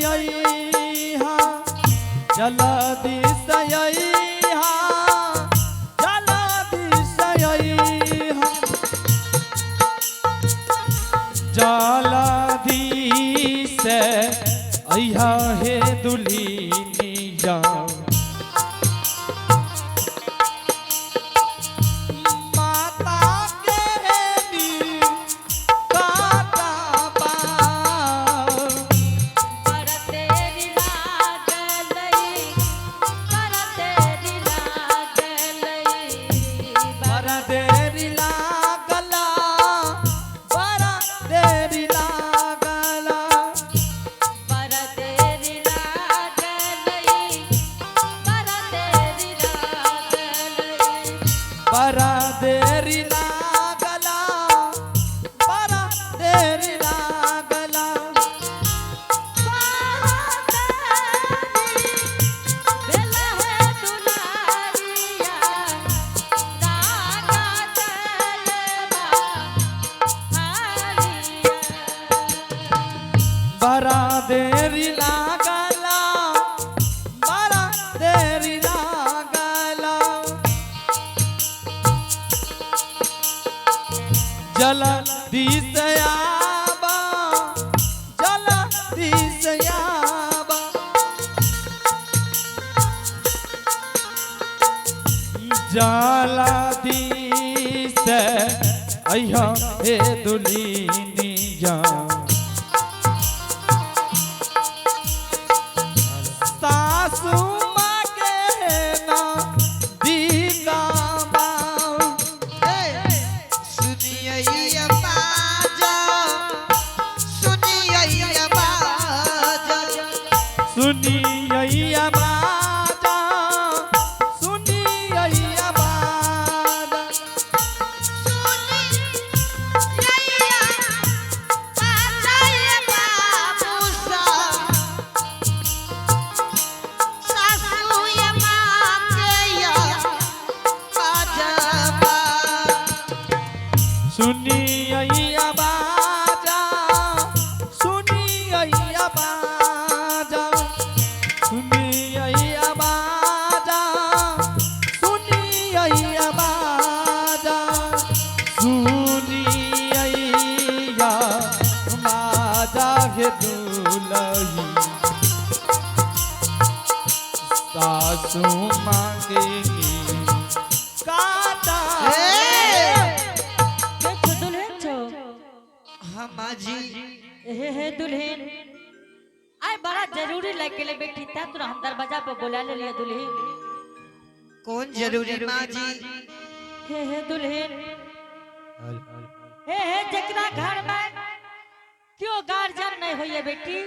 सयैहा जल्दी सयैहा जल्दी सयैहा जल्दी से अइहा हे दुल्हनिया बड़ा देरी लागला बड़ा देरी लागला बड़ा देरी लागला बड़ा देरी लागला जल्दी से आबा जल्दी से आबा जल्दी से अइहा हे दुल्हनिया सासू माँ के ना दीदा सुनिया बाजा सुनिया बाजा सुनिया बाजा सुनिया बाजा सुनिया बाजा सुनिया बाजा सुनिया बाजा हे दुल्हन सासू मांगेगी काटा हे दुल्हन आय बड़ा जरूरी लगे ले बेटी था तोरा हम दरवाजा पे बुला ले लिया दुल्हन कौन जरूरी माँ जी हे दुल्हन हे जकरा घर में क्यों गार्जियन नहीं होइए बेटी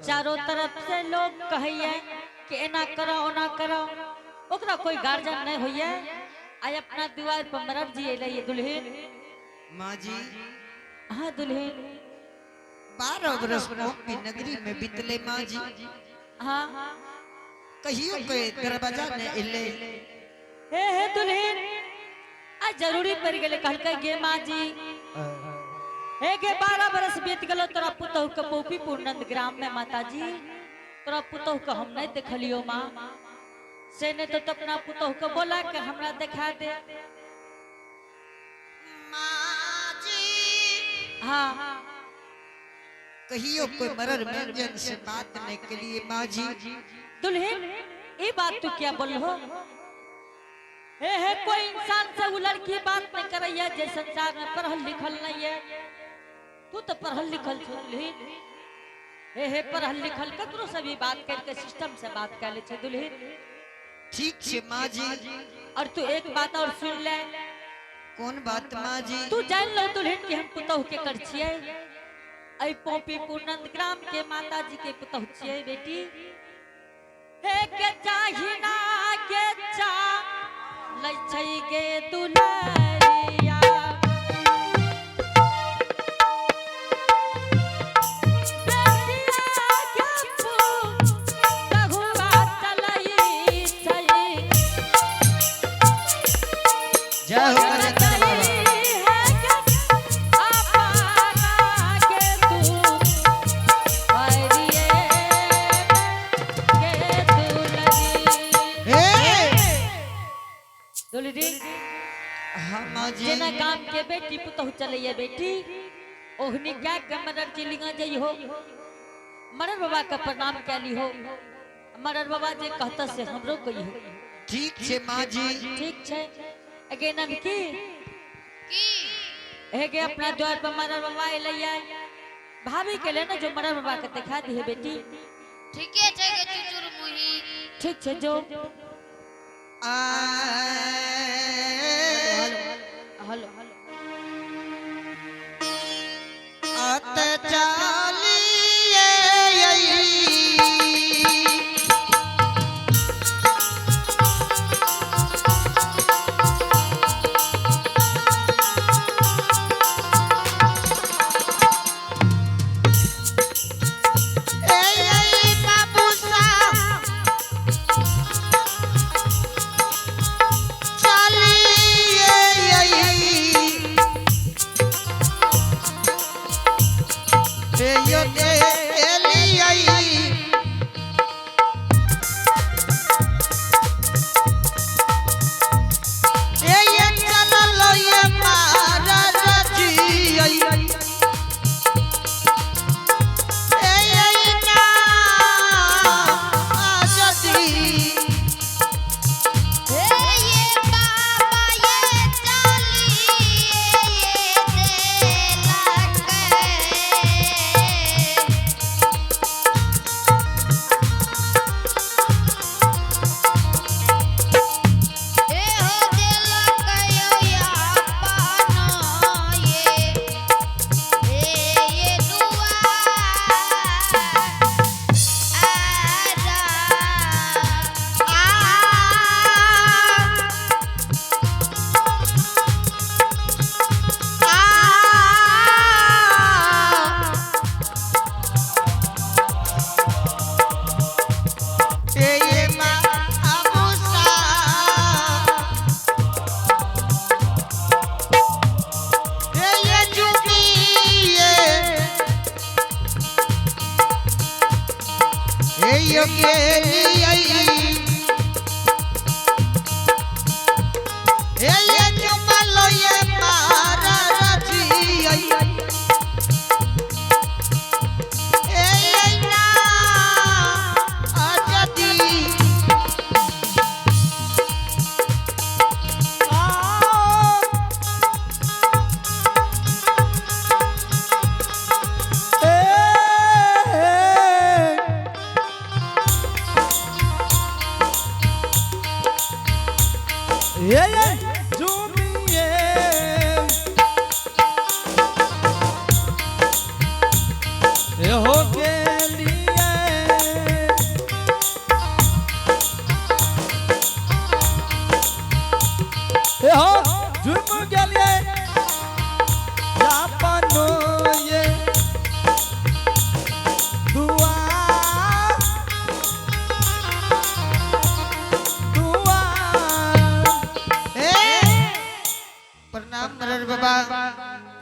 चारों तरफ से लोग कहिए कि एना करो ओना करो ओकरा कोई गार्जियन नहीं होइए आय अपना दीवार पर मरब जी ले दुल्हन माँ जी हाँ दुल्हन 12 बरस की नगरी में बीतले माँ जी हाँ कहियो के दरवाजा ने इले हे दुल्हन आ जरूरी पड़ गेले कहलकै गे माँ जी हे गे 12 बरस बीत गेलो तोरा पुतहु के पोपीपुर नंद ग्राम में माता जी तोरा पुतहु के हम नहीं देखलियो माँ से ने तो अपना पुतहु के बोला के हमरा दिखा दे माँ जी हाँ कहियो कोई मरर व्यंजन से बात नहीं के लिए माँ जी दुल्हन ये बात तू क्या बोल हो हे कोई इंसान से वो लड़की बात नहीं करैया जे संसार में पढ़ल लिखल नहीं है तू तो पढ़ल लिखल दुल्हन हे पढ़ल लिखल ककरो से भी बात करके सिस्टम से बात कर ले छे दुल्हन ठीक छे माँ जी और तू एक बात और सुन ले कौन बात माँ जी तू जान लो दुल्हन की हम पुतहु के कर छिए आई पोपीपुर नंद ग्राम के माता जी के पुतहु छिए बेटी हे के चाहिना के चा लै छै गे दुलरिया जय हो हाँ माँ जी जेना गांव के बेटी पुतहु चलैया बेटी ओहनी क्या के मरर चिलिंगा जई हो मरर बाबा का प्रणाम कैली हो मरर बाबा जे कहता से हमरो कही हो ठीक छे माँ जी ठीक छे अगे नन की हेगे अपना द्वार पर मरर बाबा एलैया भाभी के लेना जो मरर बाबा के दिखा दी है बेटी ठीके छै गे चुचुर मुही ठीक छे जो हेलो अत चालिए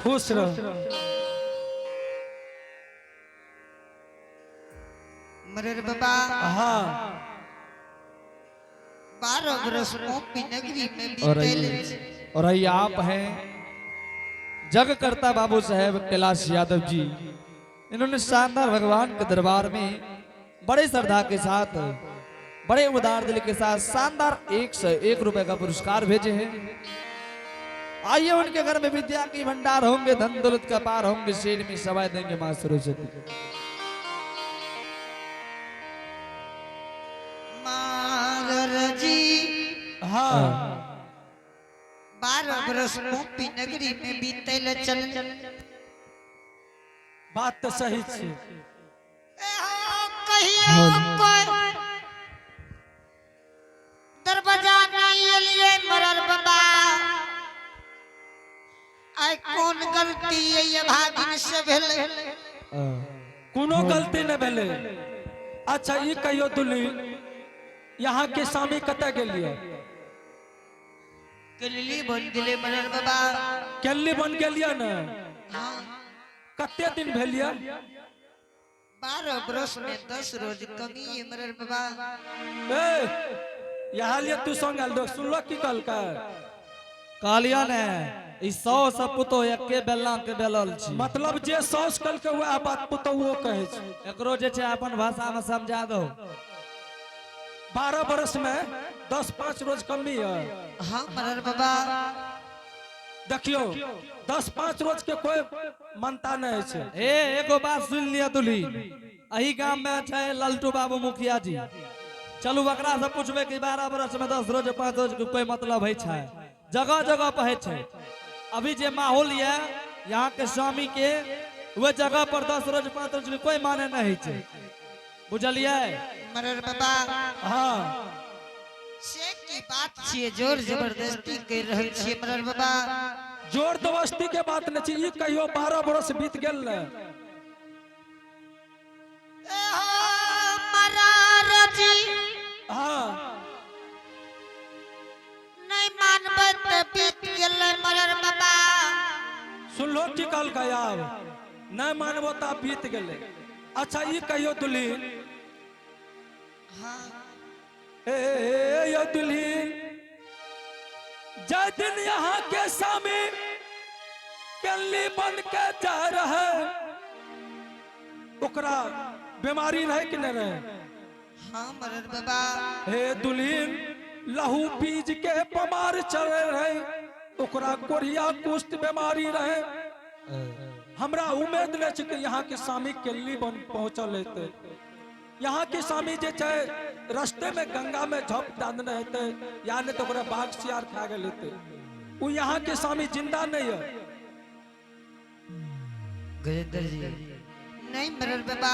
खुश रहो मरर बाबा हाँ 12 बरस ओपी नगरी में और बीते और ये आप हैं जगकर्ता बाबू साहेब कैलाश यादव जी। इन्होंने शानदार भगवान के दरबार में बड़े श्रद्धा के साथ बड़े उदार दिल के साथ शानदार 101 रुपए का पुरस्कार भेजे हैं। आइए उनके घर में विद्या की भंडार होंगे, धन दौलत का पार होंगे, शेर में सवाई देंगे मां सरस्वती। मागर जी हाँ 12 बरस ओपी नगरी में बीते चल बात तो सही छे। कहियो कोई दरवाजा नहीं एलिए मरर बाबा आई कौन गलती ये भागिन से भेले कोनो गलती न भेले। अच्छा ये कहियो दुली यहाँ के स्वामी कत गेलिए कलली बन गेले मरर बाबा केल्ली बन गेलिए न हाँ कते दिन भेलिए 12 बरस में 10 रोज कमी है मरर बाबा ए यहाँ लिए तू संग आल सुनलो की कल का कहलिया ने ई 100 से पुतो एके बेला के बेलल छी। मतलब जे सौस कल के वह बात पुतौओ कहे छै। एकरो जे छै अपन भाषा में समझा दो। 12 बरस में 10-5 रोज कमी है। हाँ मरर बाबा देखियो 10-5 रोज के कोई मानता नहीं छै। एगो बात सुन लिया तुली, अही गांव में छै ललटू बाबू मुखिया जी। चलू एकरा से पूछबे कि 12 बरस में 10 रोज 5 रोज के कोई मतलब है छै? जगह जगह पे है छै। अभी जे माहौल है यहाँ के स्वामी के वह जगह पर 10 रोज 5 रोज के कोई माने नहीं छै। बुझलिए? मरर बाबा हाँ से की बात छिए, जोर जबरदस्ती कर रहल छिए मरर बाबा। जोर दबस्ती के बात नहीं छै। ई कहियो 12 बरस बीत गेल ने। मरर जी हाँ नहीं मानबत बीत गेल मरर बाबा। सुन लो की कहल गयाब, नहीं मानबो ता बीत गेले। अच्छा ई कहियो दुल्हीन, हाँ ए यो दुल्हीन, जय दिन यहाँ के सामी कल्ली बन के जा रहे, ओकरा बीमारी रहे कि नहीं रहे? हाँ मरर बाबा हे दुल्हीन, लहू पीज के बीमार चले रहे, ओकरा कोरिया कुष्ठ बीमारी रहे। हमरा उम्मीद नहीं छै कि यहाँ के स्वामी केल्ली बन पहुंचल हेते। यहाँ के स्वामी जे छै रास्ते में गंगा में झप डालने हेते, या नहीं तो ओकरा बाघ सियार खा गेल हेते। वो यहाँ के स्वामी जिंदा नहीं है। गजेंद्र जी नहीं मरर बाबा,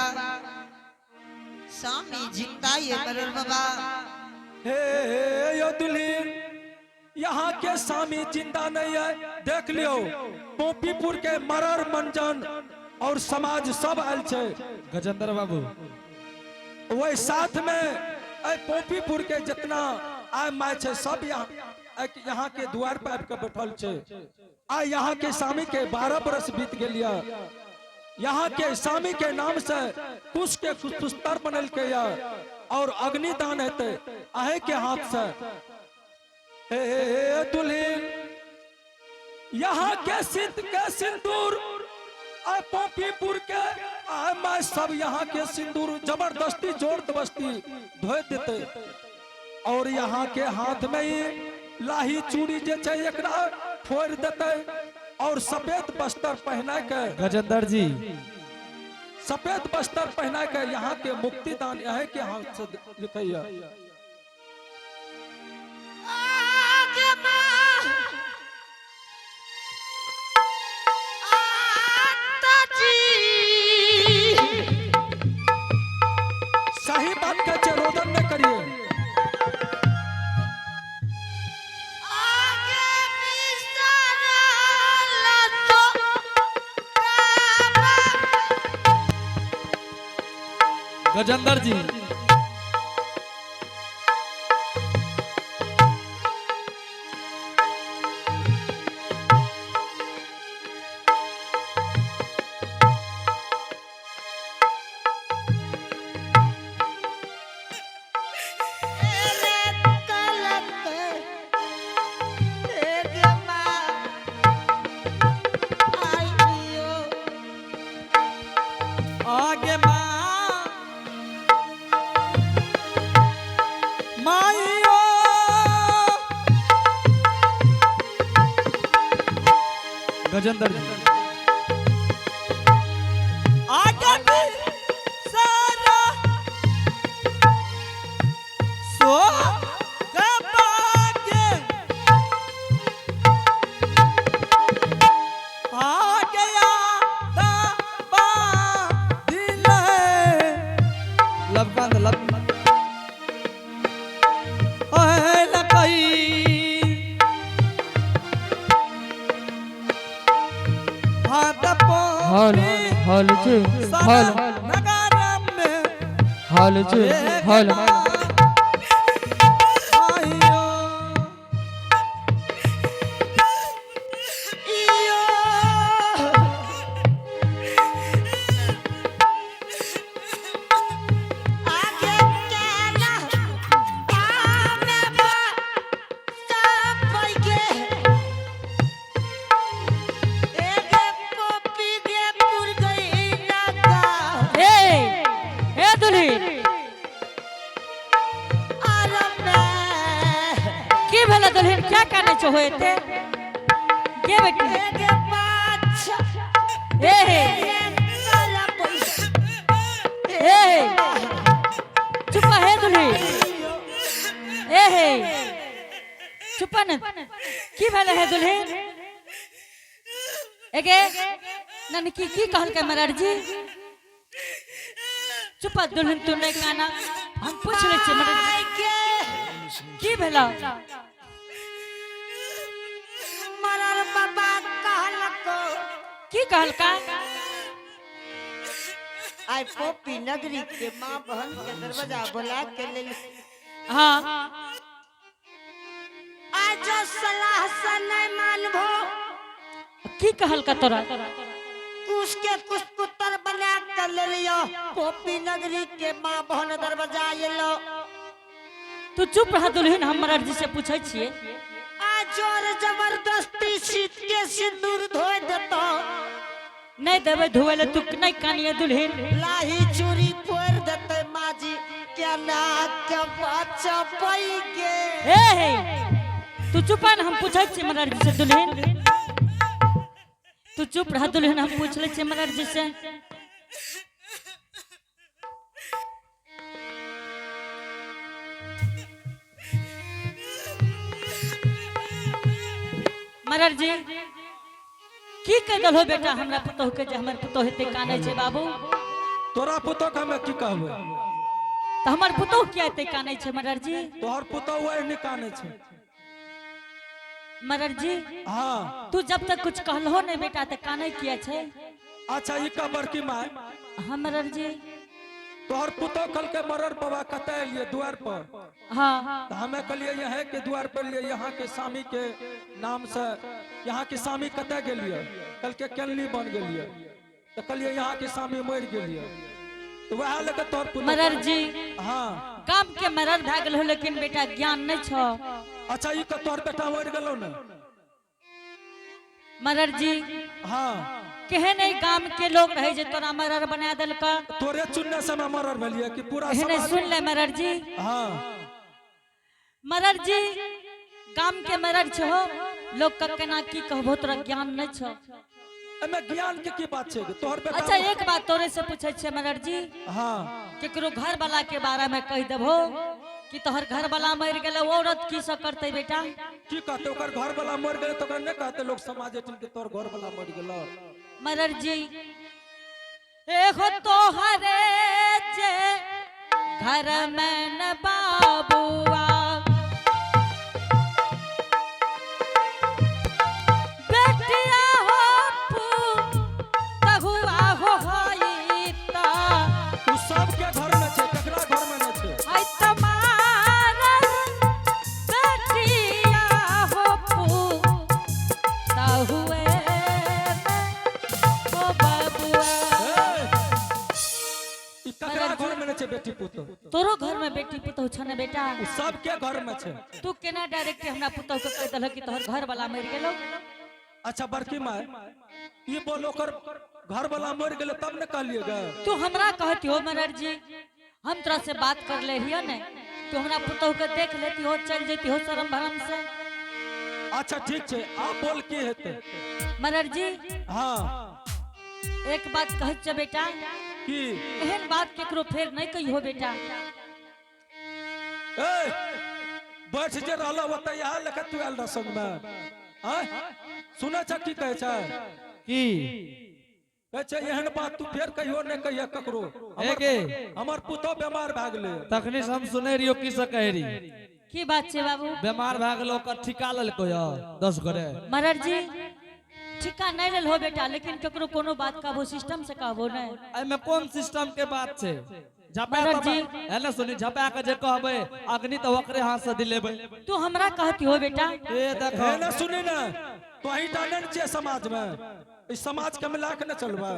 स्वामी जिंदा ये मरर बाबा। हे यो दुल्हीन, यहाँ के स्वामी जिंदा नहीं है। देख लियो पोपीपुर के मरर मंजन और समाज सब आयल छे। गजेंद्र बाबू वही साथ में पोपीपुर के जितना आय माय छे सब यहाँ के द्वार पर आबि के बैठल छे। आ यहाँ के स्वामी के 12 बरस बीत गेलिया। यहाँ के स्वामी के नाम से कुश के पुस्तर बनल के या और अग्निदान हेते आहे के हाथ से। हे दुल्हीन, यहाँ के सिद्ध के सिंदूर पोपीपुर के मैं सब यहाँ के सिंदूर जबरदस्ती जोर दबस्ती धोए देते। और यहाँ के हाथ में ही लाही चूड़ी जे छै एकरा फोड़ देते और सफेद वस्त्र पहना के। गजेंद्र जी सफेद वस्त्र पहना के यहाँ के मुक्तिदान यहाँ के हाथ से लिखैया। सही बात का चरोदन न करिए। गजेंद्र जी आगे माइयो गजेंद्र जी आगे भी सारा सो गबागे आ गया दबा दिल लबकांद लब ओए लकई हाथ पो हॉल जी हॉल नगरम में हॉल जी हॉल आइयो इयो आगे केला आमे बा सब के दुल्हन अरे मैं की भेला दुल्हन क्या काने छो होते के बेटी के बादशाह ए हे साला पैसा ए हे चुप है दुल्हन ए हे चुप न की भेला है दुल्हन एगे नन की कहल के मरर जी चुप दुल्हन तू नहीं काना हम पूछ ले छे मरर जी की भेला मरर बाबा कहलको की कहल का आई पोपी नगरी के माँ बहन के दरवाजा बुला के ले हां आज जो सलाह से नहीं मानबो की कहल का तोरा उसके कुछ पुत्र बना कर ले लियो पोपी नगरी के माँ बहन दरवाजा आइलो तू चुप रह दुल्हन हम मरर जी से पूछै छिए आज जोर जबरदस्ती सीट के सिंदूर धोए देतो नहीं देवे धुएले तू नहीं कानिए दुल्हन लाही चूरी फोड़ देते माजी क्या ना के बच्चा पई गे ए हे तू चुप न हम पूछै छिए मरर जी से दुल्हन तू चुप रह दुल्हन हम पूछ ले छिए मरर जी से मरर जी की कह दलो बेटा हमरा पुतोह के जे हमर पुतोह हेते काने छे बाबू तोरा पुतो का मैं की कहबे तो हमर पुतोह क्या हेते काने छे मरर जी तोहर पुतो वही निकाने छे मरर जी हाँ तू जब तक कुछ कहलो नहीं बेटा ते काने किया छे अच्छा ई का बड़की माय हाँ मरर जी तोहर पुतो कल के मरर बाबा कते लिए द्वार पर हाँ तो हमें कलिए यहाँ के द्वार पर लिए यहाँ के स्वामी के नाम से यहाँ के स्वामी कते गेलिए कल के केलनी बन गेलिए तो कलिए यहाँ के स्वामी मर गेलिए तो वह लेके तोहर पुतो मरर जी हाँ काम के मरर भाग गलो लेकिन बेटा ज्ञान नहीं छो अच्छा ई का तोहर बेटा मर गेलो न मरर जी हाँ केहे नहीं गांव के लोग रहे जे तोरा मरर बना देल का तोरे चुनने से मैं मरर भेलिए कि पूरा केहे नहीं समाज सुन ले मरर जी हाँ मरर जी गांव के मरर छो लोग का केना की कहबो तोरा ज्ञान नहीं छो एमे ज्ञान के की बात छे तोहर बेटा अच्छा एक बात तोरे से पूछे छे मरर जी हाँ केकरो घर वाला के बारे में कह देबो कि तोहर घर वाला मर गेले औरत की सब करते बेटा की कहते ओकर घर वाला मर गेले तो ओकर ने कहते लोग समाज एठन के तोर घर वाला मर गेलो मरर जी एहो तोहरे जे घर में न बाबुआ बेटिया हो तहुआ हो होइता तू सब के घर में छे ककरा घर में न छे आई तुम्हारा बेटिया हो तहुए ओ बाबुआ ई ककरा घर में न छे बेटी पुतो तोरो घर में बेटी पुतहु छने बेटा उ सब के घर में छे तू केना डायरेक्ट हमरा पुतहु के कह दल कि तोहर घर वाला मर गेलो अच्छा बड़की माय ई बोल ओकर घर वाला मर गेले तब न कहलिएगा तू हमरा कहती हो मरर जी हम तोरा से बात कर ले हियो ने तू हमरा पुतहु के देख लेती हो चल जेती हो शर्म भरम से अच्छा ठीक छे आप बोल की हेते मरर जी हाँ एक बात कह छ बेटा की एहन बात केकरो फेर नहीं कहियो बेटा ए बैठ जे रहलो ओते यहाँ लेके तू आल रह संग में हां सुनै छ की कहै छ की कहै छ एहन बात तू फेर कहियो नै कहिया ककरो एके हमर पुतो बीमार भ गेलै तखनी से हम सुने रियो की से कह रही की बात छे बाबू बीमार भ गेलो ओकर ठिका ललको य 10 घरे मरर जी ठिका नहीं लेल हो बेटा लेकिन केकरो कोनो बात का वो सिस्टम से कहबो नै एमे कौन सिस्टम के बात छे झपा मरर जी है ना सुनी झपा के जे कहबे अग्नि तो ओकरे हाथ से दिलेबे तू हमरा कहती हो बेटा ए देखो है ना सुनी ना तो ही डालन छे समाज में इस समाज के मिला के न चलबे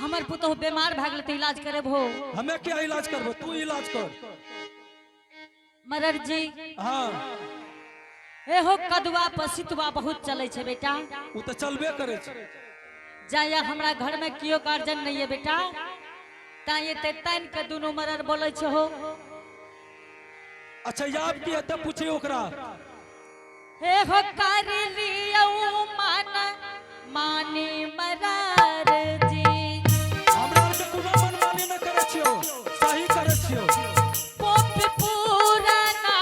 हमर पुतहु बीमार भ गेल त इलाज करे भो हमें क्या इलाज करबो तू इलाज कर मरर जी हाँ एहो कदुआ पसितुआ बहुत चले छे बेटा उ तो चलबे करे छे जाया हमरा घर में कियो गार्जियन नहीं है बेटा ता ये ते तन के दोनों मरर बोले छो। अच्छा याद किया तब पूछे ओकरा। हे हो कर लियो मन मानी मरर जी। हमरा के कोनो मनमानी न करे छियो, सही करे छियो। पोप पुराना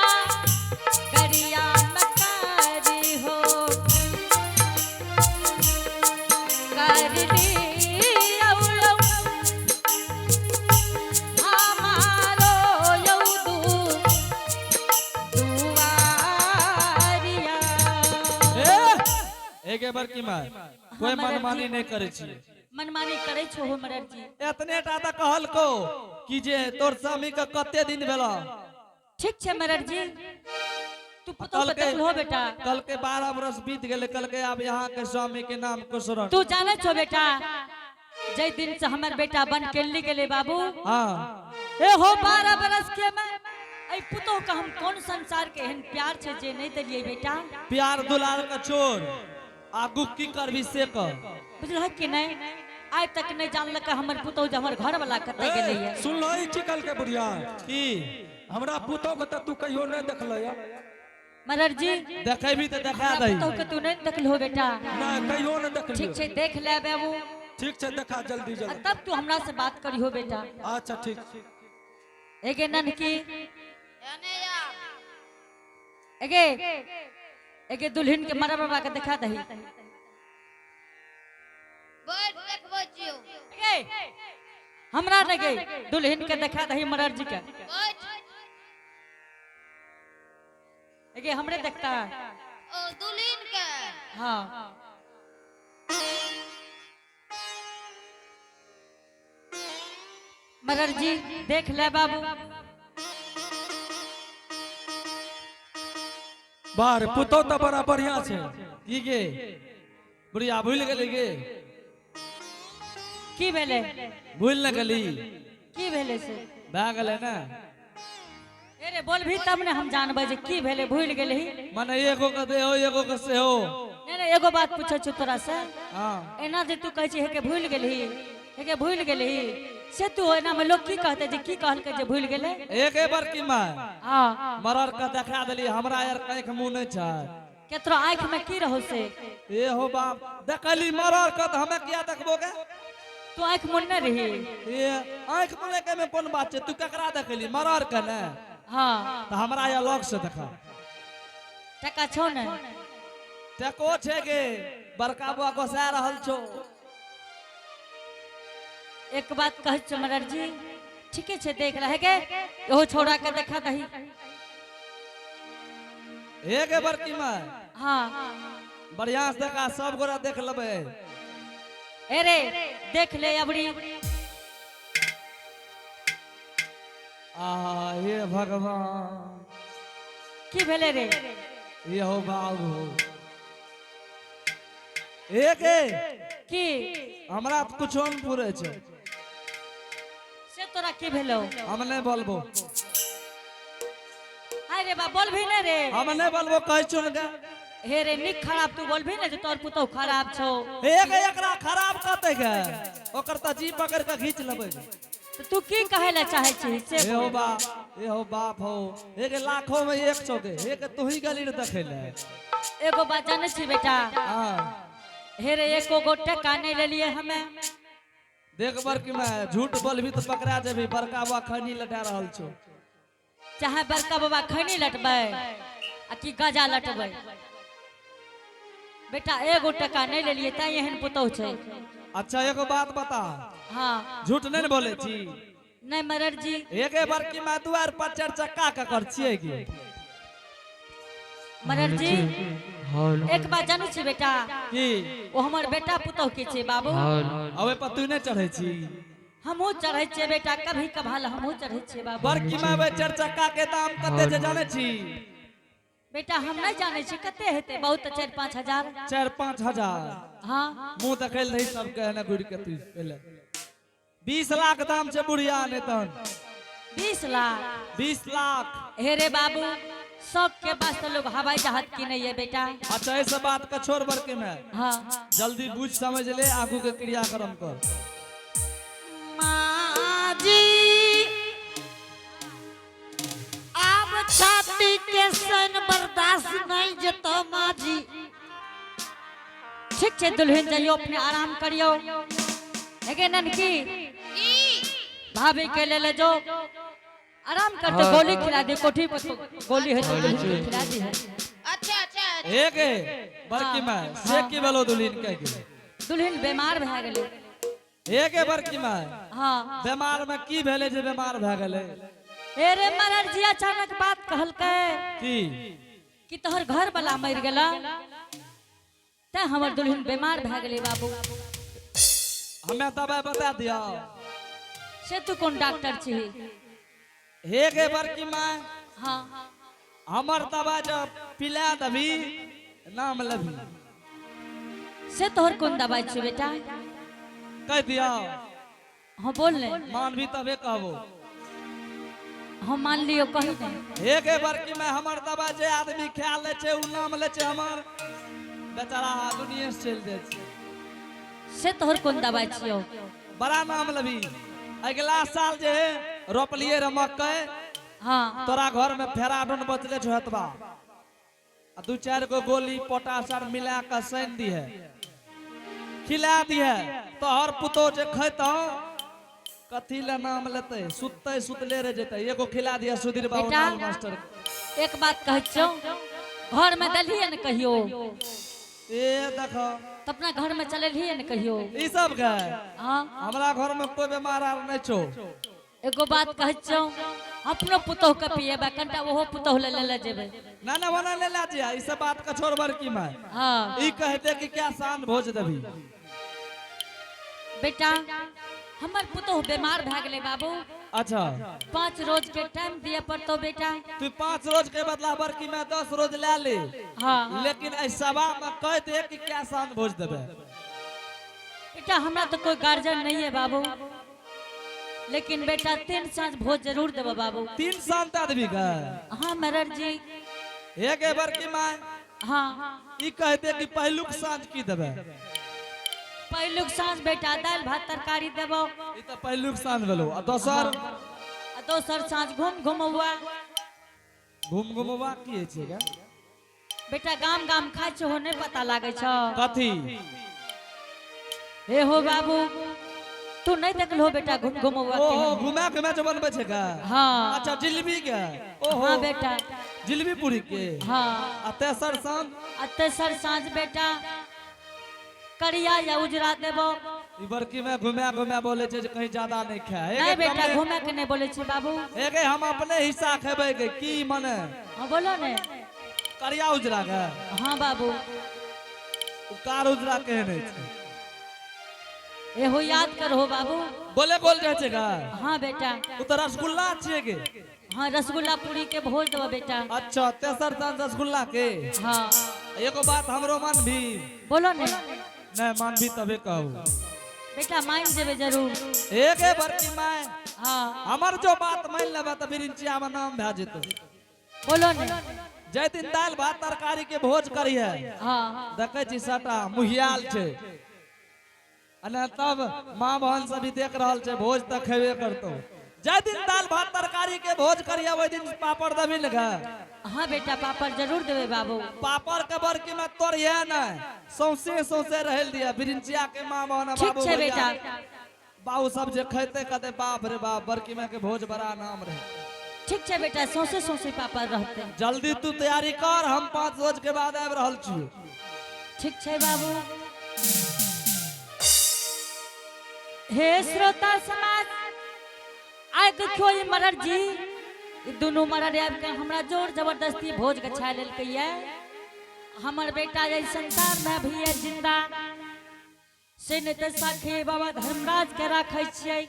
करिया मकारी हो कर लियो हमारो यौदू दुआरिया। एक बार की माँ कोई मनमानी नहीं करे छी। मनमानी करे छो हो मरर जी। इतने टाटा कहल को कि जे तोर स्वामी का कते दिन भेला। ठीक छे मरर जी, तू पुतो बतल हो बेटा। कल के 12 बरस बीत गए, कल के अब यहाँ के स्वामी के नाम को शरण। तू जाने छो बेटा, जय दिन से हमार बेटा बन के ली गेले बाबू। हाँ ए हो 12 बरस के मैं आई पुतो का हम कौन संसार के हन प्यार छे जे नहीं दलिए बेटा। प्यार दुलार का चोर आगू की करबी से कर। बुझल कि नहीं, आज तक नहीं जानल के हमर पुतो जे हमर घर वाला कते गेले है। सुन लो ई चिकल के बुढ़िया की हमरा पुतो के त तू कहियो नहीं देखल या। मरर जी देखेबी तो देखा दही। पुतो के तू नहीं देखल हो बेटा। ना कहियो नहीं देखल। ठीक छे देख ले बाबू। ठीक छे देखा जल्दी आ जल्दी। तब तू हमरा से बात करी हो बेटा। अच्छा ठीक। एगे ननकी एने या एगे एगे दुल्हन के मरर बाबा के दिखा दही। बैठ देखबो जियो। एगे हमरा लगे दुल्हन के दिखा दही मरर जी के। बैठ एगे हमरे देखता। ओ दुल्हन के हाँ मरर जी देख ले बाबू। बार पुतो तो बड़ा बढ़िया छे। की गे बुढ़िया भूल गेली गे। की भेले भूल न गेली की भेले से भए गेलै ना। अरे बोल भी तब ने हम जानबे जे की भेले भूल गेली। माने एगो के दे हो एगो के से हो। नहीं नहीं एगो बात पूछे छु तोरा से। हाँ एना जे तू कहे छी हे के भूल गेली हे के भूल गेली से तू एना में लोग की कहते जे की कहल के जे भूल गेले। एक बार की माँ हां मरर का देखा देली। हमरा यार आँख मुंह नहीं छै। केतरो आंख में की रहो से ए हो बाप देखली मरर का तो हमें क्या देखबो के। तू आंख मुन्ने रही। ए आँख मुंह के में कोन बात छै। तू केकरा देखली मरर का ने। हां तो हमरा या लग से देखा टका छौ ने टको छै गे। बड़का बुआ गोसा रहल छो। एक बात कह छ मरर जी ठीके छे देख रहे के ओहो छोड़ा के देखा दही। एक बार की माँ हां बढ़िया से देखा सब गोरा देख लेबे। अरे देख ले अबड़ी। हे भगवान की भेले रे ये हो बाबू। एक की हमरा तो कुछ न पूरे छै। से तोरा की भेलो हम नहीं बोलबो। अरे बा बोल भी ने रे। हम नहीं बोलबो कह चुन गे। हे रे निक खराब तू बोल भी ने जे तोर पुतो खराब छौ। एक एकरा खराब कहते गे ओकर त जी पकड़ के खींच लेबे। तो तू की कहे ला चाहे छी से ए हो बा ए हो बाप हो। एक लाखों में 100 के एक तू ही गली देखे ले। एगो बात जाने छी बेटा। हां हे रे एको गो टका नहीं ले लिए हमें। देख बर कि मैं झूठ बोलबी तो पकड़ा जेबी। बड़का बा खनी लटा रहल छो। चाहे बड़का बाबा खैनी लटबै आ कि गजा लटबै बेटा एगो टका नहीं ले लिए ता एहन पुतौ छै। अच्छा एगो बात बता हां झूठ नहीं बोले छी। नहीं मरर जी एक बार की मैं दुआर पर 4 चक्का का कर छिए गे। मरर जी हॉल एक बात जानू छी बेटा की ओ हमर बेटा पुतौ के छै बाबू। हॉल अबे पर तू नहीं चढ़े छी। हमहू चढ़े छियै बेटा कभी कभाल हमहू चढ़े छियै बाबू। बड़की माँ बे 4 चक्का के दाम कते छै जाने छी। बेटा हम नहीं जाने छी कते हेते बहुत 4-5 हजार। 4-5 हजार। हां मुंह देखल रही सब कहने गुड़ के तू पहले 20 लाख दाम से बुढ़िया ने तन 20 लाख 20 लाख। हे रे बाबू शौक के वास्ते लोग हवाई जहाज किने ये बेटा। अच्छा ऐसा बात का छोड़ बर के मैं हां जल्दी बुझ समझ ले आगू के क्रियाक्रम कर। माँ स्वामी के सन बर्दाश्त नहीं जतो माँ जी। ठीक है दुल्हन जाइयो अपने आराम करियो। लेकिन ननकी भाभी के ले जो आराम कर तो गोली खिला दे कोठी पर तो गोली है तो दुल्हन को खिला दी है। अच्छा अच्छा एक है बड़की माँ से की बोलो दुल्हन कह के दुल्हन बीमार भ गेले। एक है बड़की माँ हाँ बीमार में की भेले जे बीमार भ गेले ए रे महाराज जी अचानक बात कहल के कि तोहर घर वाला मर गेला ते हमर दुल्हन बीमार भ गेले बाबू। हमें दवाई बता दिया से तू कौन डॉक्टर छी? एक है बड़की माँ हाँ हमर दवा जब पिला दबी नाम लभी से तोहर कौन दवाई छी बेटा? कह दिया हाँ बोल ले मान भी तबे कहबो। हम मान लियो कही नहीं। एक है बड़की माँ हमर दवा जे आदमी ख्याल ले छे उ नाम ले छे हमर बेचारा दुनिया से चल जाए छे। से तोहर कौन दवाई छियो? बड़ा नाम लभी अगला साल जे रोपलिए रे मकई हाँ तोरा घर में फेराडोन बचले छतबा आ 2-4 गो गोली पोटाश आर मिला के सन दी है खिला दी है तोहर पुतो जे खैतो कथी ले नाम लेते सुतते सुतले रह जेते एगो खिला दिया सुधीर बाबू बेटा, नाल मास्टर एक बात कह छो घर में दलिए न कहियो ए देखो तो अपना घर में चलिए न कहियो। ई सब के हाँ हमरा घर में कोई बीमार आर नहीं छो। एगो बात कह छो अपनो पुतोह के पिएबा कंटा ओहो पुतोह ले जेबे ना ना बना ले ला दिया ई सब बात का छोड़ बड़की माँ हाँ ई कहते कि क्या शान भोज देबी। बेटा हमर पुतोह बीमार भ गेले बाबू। अच्छा 5 रोज के टाइम दिए पड़तो बेटा। तू 5 रोज के बदला बड़की में 10 रोज ले ले हाँ लेकिन ऐसा में कह दे कि क्या शान भोज देबे। बेटा हमरा तो कोई गार्जियन नहीं है बाबू लेकिन बेटा 3 सांझ भोज जरूर देबो बाबू। 3 शांत आदमी का हाँ मरर जी एक है बड़की माँ हाँ ई कहते कि पहलुक सांझ की देबे। पहलुक सांझ बेटा दाल भात तरकारी देबो ई तो पहलुक सांझ भेलो आ दोसर आ दोसर सांझ घूम हुआ घूम घुमवा की छै गा बेटा गाम गाम खाइ छो नहीं पता लागे छो कथी हे हो बाबू तू नहीं देखलो बेटा घूम हुआ ओहो घुमा के मैच बनबे छै का। हाँ अच्छा जिलेबी के ओहो हाँ बेटा जिलेबी पूरी के हाँ आ तेसर सांझ आ तेसर सांझ बेटा करिया या उजरा देबो। ई बड़की में घुमा घुमा बोले छै जे कहीं ज्यादा नहीं खाए नहीं बेटा घूमे के नहीं बोले छे बाबू। एक हम अपने हिस्सा खेबै के की मने हाँ बोलो ने करिया उजरा के हाँ बाबू उ कार उजरा कहने छै ए हो याद करो बाबू। बोले बोल रहे छै का। हाँ बेटा उ तो रसगुल्ला छिए के। हाँ रसगुल्ला पूरी के भोज देबो बेटा। अच्छा तेसर सांझ रसगुल्ला के हाँ एगो बात हमरो मन भी बोलो ने नहीं मान भी तबे कहू बेटा मान जेबे जरूर। एक है बड़की माँ हाँ हमर जो बात मान लेबा त बिरिंचिया में नाम भे जेतो। बोलो ने जै दिन दाल भात तरकारी के भोज करी है हाँ देखे छी सटा मुहियाल छै अने तब माँ बहन सभी देख रहल छै भोज त खेबे करतो। जै दिन दाल भात तरकारी के भोज करिए ओइ दिन पापड़ दबी लगा। हाँ बेटा पापड़ जरूर देबे बाबू। पापड़ के बड़की में तोड़िए न सौसे सौसे रहल दिया बिरिंचिया के माँ बहन ठीक बाबू छे भैया बेटा बाबू सब जे खैते कहते बाप रे बाप बड़की में के भोज बड़ा नाम रहे। ठीक छे बेटा सौसे सौसे पापड़ रहते। जल्दी तू तैयारी कर हम 5 रोज के बाद आबि रहल छी। ठीक छे बाबू। हे श्रोता समाज आइ देखियो ये मरर जी ई दोनों मरर आबि के हमरा जोर जबरदस्ती भोज के छा लेलकै ये। हमर बेटा ये संसार में भी है जिंदा से ने त साखे बाबा धर्मराज के राखै छियै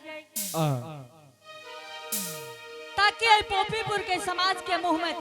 ताकि पोपीपुर के समाज के मुंह में